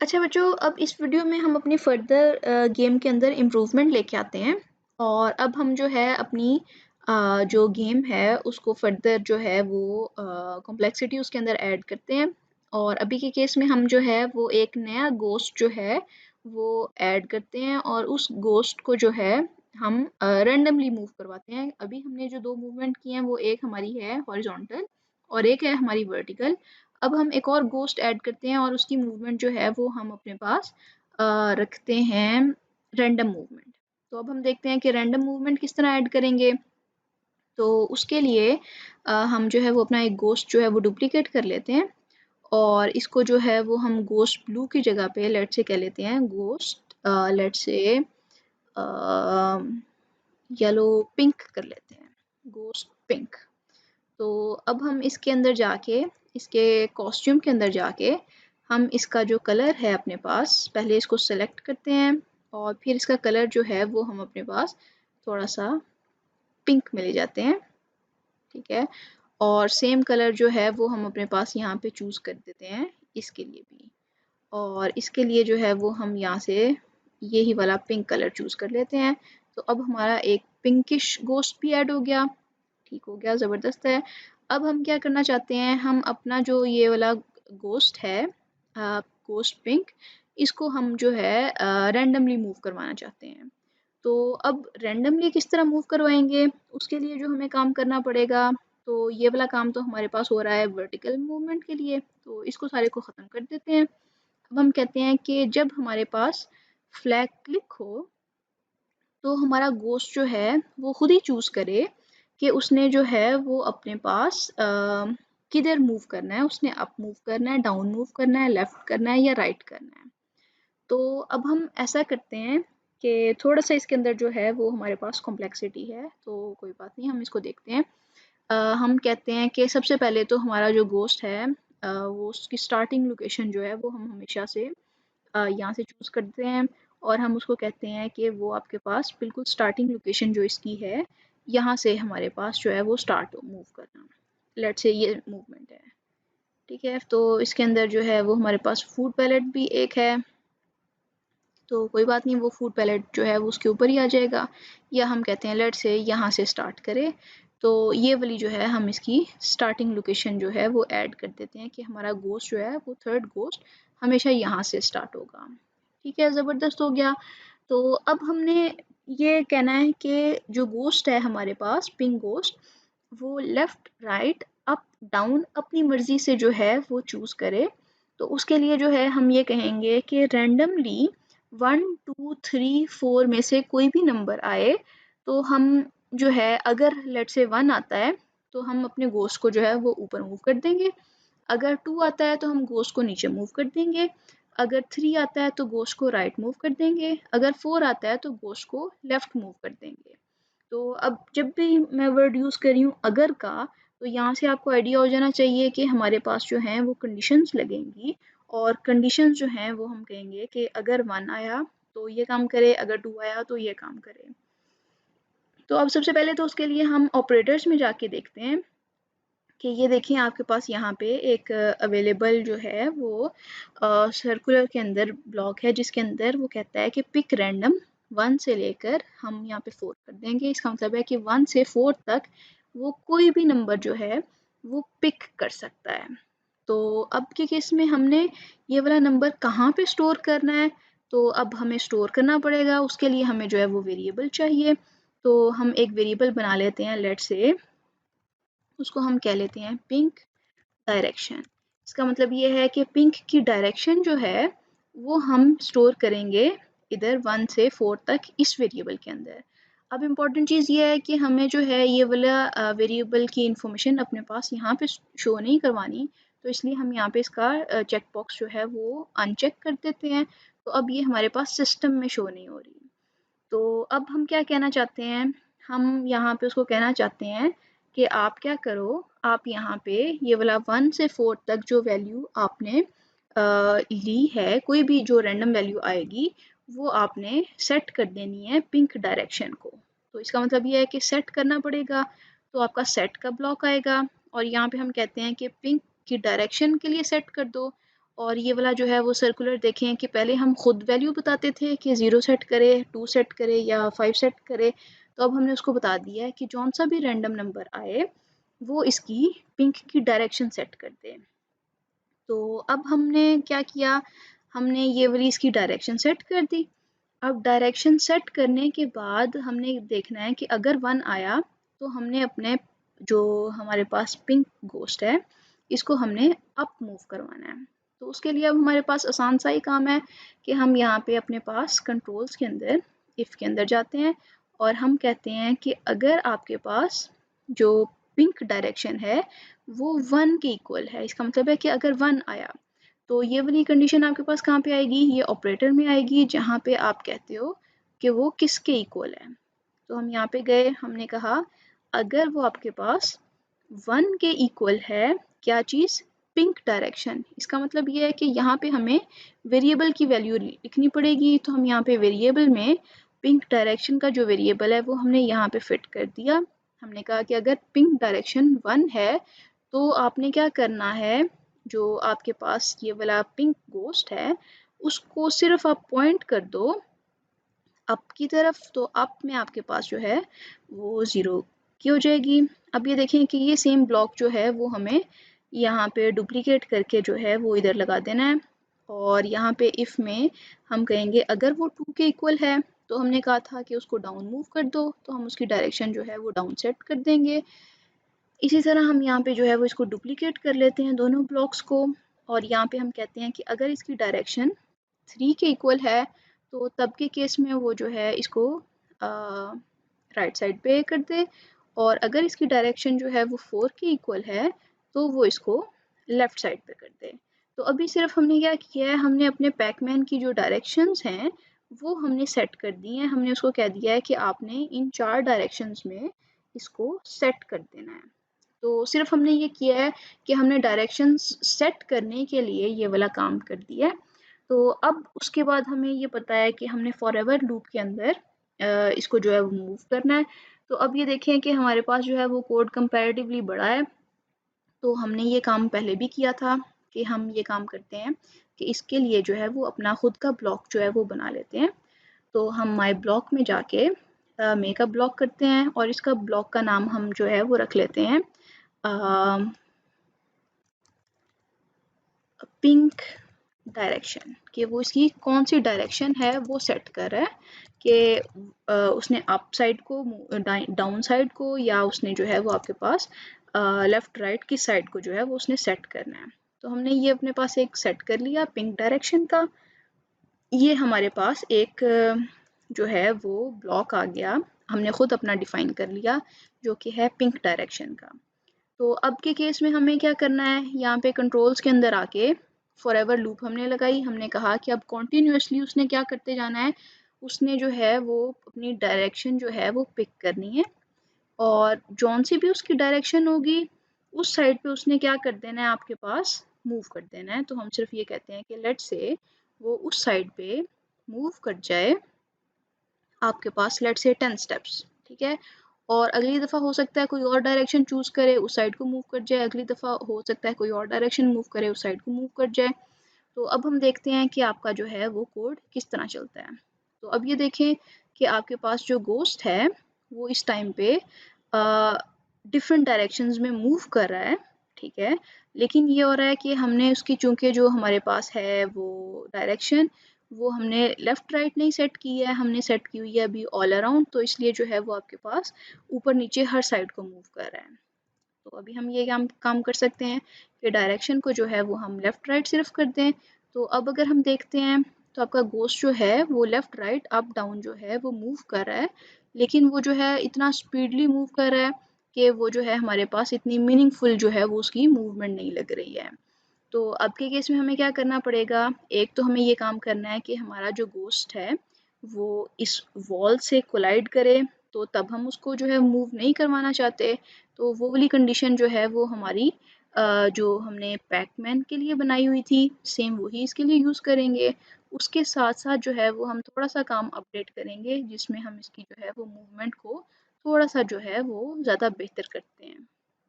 अच्छा बच्चों, अब इस वीडियो में हम अपनी फर्दर गेम के अंदर इम्प्रूवमेंट लेके आते हैं और अब हम जो है अपनी जो गेम है उसको फर्दर जो है वो कॉम्प्लेक्सिटी उसके अंदर ऐड करते हैं। और अभी के केस में हम जो है वो एक नया गोस्ट जो है वो ऐड करते हैं और उस गोस्ट को जो है हम रैंडमली मूव करवाते हैं। अभी हमने जो दो मूवमेंट किए हैं वो एक हमारी है हॉरिजॉन्टल और एक है हमारी वर्टिकल। अब हम एक और गोस्ट ऐड करते हैं और उसकी मूवमेंट जो है वो हम अपने पास रखते हैं रैंडम मूवमेंट। तो अब हम देखते हैं कि रैंडम मूवमेंट किस तरह ऐड करेंगे। तो उसके लिए हम जो है वो अपना एक गोस्ट जो है वो डुप्लीकेट कर लेते हैं और इसको जो है वो हम गोस्ट ब्लू की जगह पे लेट से कह लेते हैं गोस्ट लेट से येलो पिंक कर लेते हैं, गोस्ट पिंक। तो अब हम इसके अंदर जाके इसके कॉस्ट्यूम के अंदर जाके हम इसका जो कलर है अपने पास पहले इसको सेलेक्ट करते हैं और फिर इसका कलर जो है वो हम अपने पास थोड़ा सा पिंक में ले जाते हैं, ठीक है। और सेम कलर जो है वो हम अपने पास यहाँ पे चूज़ कर देते हैं इसके लिए भी। और इसके लिए जो है वो हम यहाँ से यही वाला पिंक कलर चूज़ कर लेते हैं। तो अब हमारा एक पिंकिश गोश्त भी ऐड हो गया, ठीक हो गया, ज़बरदस्त है। अब हम क्या करना चाहते हैं, हम अपना जो ये वाला गोश्त है गोश्त पिंक, इसको हम जो है रैंडमली मूव करवाना चाहते हैं। तो अब रैंडमली किस तरह मूव करवाएंगे, उसके लिए जो हमें काम करना पड़ेगा, तो ये वाला काम तो हमारे पास हो रहा है वर्टिकल मूवमेंट के लिए, तो इसको सारे को ख़त्म कर देते हैं। अब हम कहते हैं कि जब हमारे पास फ्लैग क्लिक हो तो हमारा गोश्त जो है वो खुद ही चूज़ करे कि उसने जो है वो अपने पास किधर मूव करना है, उसने अप मूव करना है, डाउन मूव करना है, लेफ़्ट करना है या राइट करना है। तो अब हम ऐसा करते हैं कि थोड़ा-सा इसके अंदर जो है वो हमारे पास कॉम्प्लेक्सिटी है, तो कोई बात नहीं, हम इसको देखते हैं। हम कहते हैं कि सबसे पहले तो हमारा जो गोश्त है वो उसकी स्टार्टिंग लोकेशन जो है वो हम हमेशा से यहाँ से चूज़ करते हैं और हम उसको कहते हैं कि वो आपके पास बिल्कुल स्टार्टिंग लोकेशन जो इसकी है, यहाँ से हमारे पास जो है वो स्टार्ट हो मूव करना। लेट्स से ये मूवमेंट है, ठीक है। तो इसके अंदर जो है वो हमारे पास फूड पैलेट भी एक है, तो कोई बात नहीं, वो फूड पैलेट जो है वो उसके ऊपर ही आ जाएगा। या हम कहते हैं लेट्स से यहाँ से स्टार्ट करें, तो ये वाली जो है हम इसकी स्टार्टिंग लोकेशन जो है वो ऐड कर देते हैं कि हमारा गोश्त जो है वो थर्ड गोश्त हमेशा यहाँ से स्टार्ट होगा, ठीक है, ज़बरदस्त हो गया। तो अब हमने ये कहना है कि जो गोश्त है हमारे पास पिंक गोश्त, वो लेफ़्ट, राइट, अप, डाउन अपनी मर्ज़ी से जो है वो चूज़ करे। तो उसके लिए जो है हम ये कहेंगे कि रैंडमली 1, 2, 3, 4 में से कोई भी नंबर आए, तो हम जो है अगर लेट्स से 1 आता है, तो हम अपने गोश्त को जो है वो ऊपर मूव कर देंगे। अगर 2 आता है तो हम गोश्त को नीचे मूव कर देंगे। अगर 3 आता है तो गोश्त को राइट मूव कर देंगे। अगर 4 आता है तो गोश्त को लेफ़्ट मूव कर देंगे। तो अब जब भी मैं वर्ड यूज़ कर रही हूँ अगर का, तो यहाँ से आपको आइडिया हो जाना चाहिए कि हमारे पास जो हैं वो कंडीशंस लगेंगी और कंडीशंस जो हैं वो हम कहेंगे कि अगर 1 आया तो ये काम करे, अगर 2 आया तो ये काम करे। तो अब सबसे पहले तो उसके लिए हम ऑपरेटर्स में जाके देखते हैं कि ये देखिए आपके पास यहाँ पे एक अवेलेबल जो है वो सर्कुलर के अंदर ब्लॉक है जिसके अंदर वो कहता है कि पिक रैंडम 1 से लेकर हम यहाँ पे 4 कर देंगे। इसका मतलब है कि 1 से 4 तक वो कोई भी नंबर जो है वो पिक कर सकता है। तो अब के केस में हमने ये वाला नंबर कहाँ पे स्टोर करना है, तो अब हमें स्टोर करना पड़ेगा, उसके लिए हमें जो है वो वेरिएबल चाहिए। तो हम एक वेरिएबल बना लेते हैं, लेट्स से उसको हम कह लेते हैं पिंक डायरेक्शन। इसका मतलब ये है कि पिंक की डायरेक्शन जो है वो हम स्टोर करेंगे इधर 1 से 4 तक इस वेरिएबल के अंदर। अब इम्पॉर्टेंट चीज़ ये है कि हमें जो है ये वाला वेरिएबल की इंफॉर्मेशन अपने पास यहाँ पे शो नहीं करवानी, तो इसलिए हम यहाँ पे इसका चेक बॉक्स जो है वो अनचेक कर देते हैं। तो अब ये हमारे पास सिस्टम में शो नहीं हो रही। तो अब हम क्या कहना चाहते हैं, हम यहाँ पे उसको कहना चाहते हैं कि आप क्या करो, आप यहाँ पे ये वाला 1 से 4 तक जो वैल्यू आपने ली है, कोई भी जो रैंडम वैल्यू आएगी वो आपने सेट कर देनी है पिंक डायरेक्शन को। तो इसका मतलब ये है कि सेट करना पड़ेगा, तो आपका सेट का ब्लॉक आएगा और यहाँ पे हम कहते हैं कि पिंक की डायरेक्शन के लिए सेट कर दो और ये वाला जो है वो सर्कुलर देखें कि पहले हम खुद वैल्यू बताते थे कि 0 सेट करे, 2 सेट करे या 5 सेट करे, तो अब हमने उसको बता दिया है कि जौन सा भी रैंडम नंबर आए वो इसकी पिंक की डायरेक्शन सेट कर दे। तो अब हमने क्या किया, हमने ये वाली इसकी डायरेक्शन सेट कर दी। अब डायरेक्शन सेट करने के बाद हमने देखना है कि अगर 1 आया तो हमने अपने जो हमारे पास पिंक घोस्ट है इसको हमने अप मूव करवाना है। तो उसके लिए अब हमारे पास आसान सा ही काम है कि हम यहाँ पे अपने पास कंट्रोल्स के अंदर इफ़ के अंदर जाते हैं और हम कहते हैं कि अगर आपके पास जो पिंक डायरेक्शन है वो 1 के इक्वल है, इसका मतलब है कि अगर 1 आया तो ये वाली कंडीशन आपके पास कहाँ पे आएगी, ये ऑपरेटर में आएगी जहाँ पे आप कहते हो कि वो किसके इक्वल है। तो हम यहाँ पे गए, हमने कहा अगर वो आपके पास 1 के इक्वल है, क्या चीज़, पिंक डायरेक्शन, इसका मतलब ये है कि यहाँ पे हमें वेरिएबल की वैल्यू लिखनी पड़ेगी। तो हम यहाँ पे वेरिएबल में पिंक डायरेक्शन का जो वेरिएबल है वो हमने यहाँ पे फिट कर दिया। हमने कहा कि अगर पिंक डायरेक्शन 1 है तो आपने क्या करना है, जो आपके पास ये वाला पिंक घोस्ट है उसको सिर्फ आप पॉइंट कर दो अप की तरफ, तो अप में आपके पास जो है वो 0 की हो जाएगी। अब ये देखें कि ये सेम ब्लॉक जो है वो हमें यहाँ पे डुप्लीकेट करके जो है वो इधर लगा देना है। और यहाँ पे इफ़ में हम कहेंगे अगर वो 2 के इक्वल है तो हमने कहा था कि उसको डाउन मूव कर दो, तो हम उसकी डायरेक्शन जो है वो डाउन सेट कर देंगे। इसी तरह हम यहाँ पे जो है वो इसको डुप्लीकेट कर लेते हैं दोनों ब्लॉक्स को, और यहाँ पे हम कहते हैं कि अगर इसकी डायरेक्शन 3 के इक्वल है तो तब के केस में वो जो है इसको राइट साइड पे कर दे, और अगर इसकी डायरेक्शन जो है वो 4 के इक्वल है तो वो इसको लेफ़्ट साइड पे कर दे। तो अभी सिर्फ हमने क्या किया है, हमने अपने पैकमैन की जो डायरेक्शंस हैं वो हमने सेट कर दी हैं। हमने उसको कह दिया है कि आपने इन 4 डायरेक्शंस में इसको सेट कर देना है। तो सिर्फ हमने ये किया है कि हमने डायरेक्शंस सेट करने के लिए ये वाला काम कर दिया है। तो अब उसके बाद हमें ये पता है कि हमने फॉरएवर लूप के अंदर इसको जो है वो मूव करना है। तो अब ये देखें कि हमारे पास जो है वो कोड कंपैरेटिवली बड़ा है। तो हमने ये काम पहले भी किया था कि हम ये काम करते हैं कि इसके लिए जो है वो अपना खुद का ब्लॉक जो है वो बना लेते हैं। तो हम माई ब्लॉक में जाके मेक अ ब्लॉक करते हैं और इसका ब्लॉक का नाम हम जो है वो रख लेते हैं पिंक डायरेक्शन, कि वो इसकी कौन सी डायरेक्शन है वो सेट कर रहा है कि उसने अप साइड को, डाउन साइड को, या उसने जो है वो आपके पास लेफ्ट राइट किस साइड को जो है वो उसने सेट करना है। तो हमने ये अपने पास एक सेट कर लिया पिंक डायरेक्शन का। ये हमारे पास एक जो है वो ब्लॉक आ गया, हमने खुद अपना डिफाइन कर लिया जो कि है पिंक डायरेक्शन का। तो अब के केस में हमें क्या करना है, यहाँ पे कंट्रोल्स के अंदर आके फॉरएवर लूप हमने लगाई। हमने कहा कि अब कॉन्टीन्यूसली उसने क्या करते जाना है, उसने जो है वो अपनी डायरेक्शन जो है वो पिक करनी है, और जौन सी भी उसकी डायरेक्शन होगी उस साइड पे उसने क्या कर देना है, आपके पास मूव कर देना है। तो हम सिर्फ ये कहते हैं कि लेट से वो उस साइड पे मूव कर जाए आपके पास लेट से 10 स्टेप्स, ठीक है। और अगली दफ़ा हो सकता है कोई और डायरेक्शन चूज़ करे, उस साइड को मूव कर जाए, अगली दफ़ा हो सकता है कोई और डायरेक्शन मूव करे, उस साइड को मूव कर जाए। तो अब हम देखते हैं कि आपका जो है वो कोड किस तरह चलता है। तो अब ये देखें कि आपके पास जो घोस्ट है वो इस टाइम पे डिफरेंट डायरेक्शंस में मूव कर रहा है, ठीक है। लेकिन ये हो रहा है कि हमने उसकी चूँकि जो हमारे पास है वो डायरेक्शन वो हमने लेफ़्ट राइट नहीं सेट की है, हमने सेट की हुई है अभी ऑल अराउंड, तो इसलिए जो है वो आपके पास ऊपर नीचे हर साइड को मूव कर रहा है। तो अभी हम ये काम कर सकते हैं कि डायरेक्शन को जो है वो हम लेफ़्ट राइट सिर्फ कर दें। तो अब अगर हम देखते हैं तो आपका घोस्ट जो है वो लेफ़्ट राइट अप डाउन जो है वो मूव कर रहा है, लेकिन वो जो है इतना स्पीडली मूव कर रहा है कि वो जो है हमारे पास इतनी मीनिंगफुल जो है वो उसकी मूवमेंट नहीं लग रही है। तो अब के केस में हमें क्या करना पड़ेगा, एक तो हमें ये काम करना है कि हमारा जो घोस्ट है वो इस वॉल से कोलाइड करे, तो तब हम उसको जो है मूव नहीं करवाना चाहते। तो वो वाली कंडीशन जो है वो हमारी जो हमने पैकमैन के लिए बनाई हुई थी सेम वही इसके लिए यूज़ करेंगे। उसके साथ साथ जो है वो हम थोड़ा सा काम अपडेट करेंगे जिसमें हम इसकी जो है वो मूवमेंट को थोड़ा सा जो है वो ज़्यादा बेहतर करते हैं।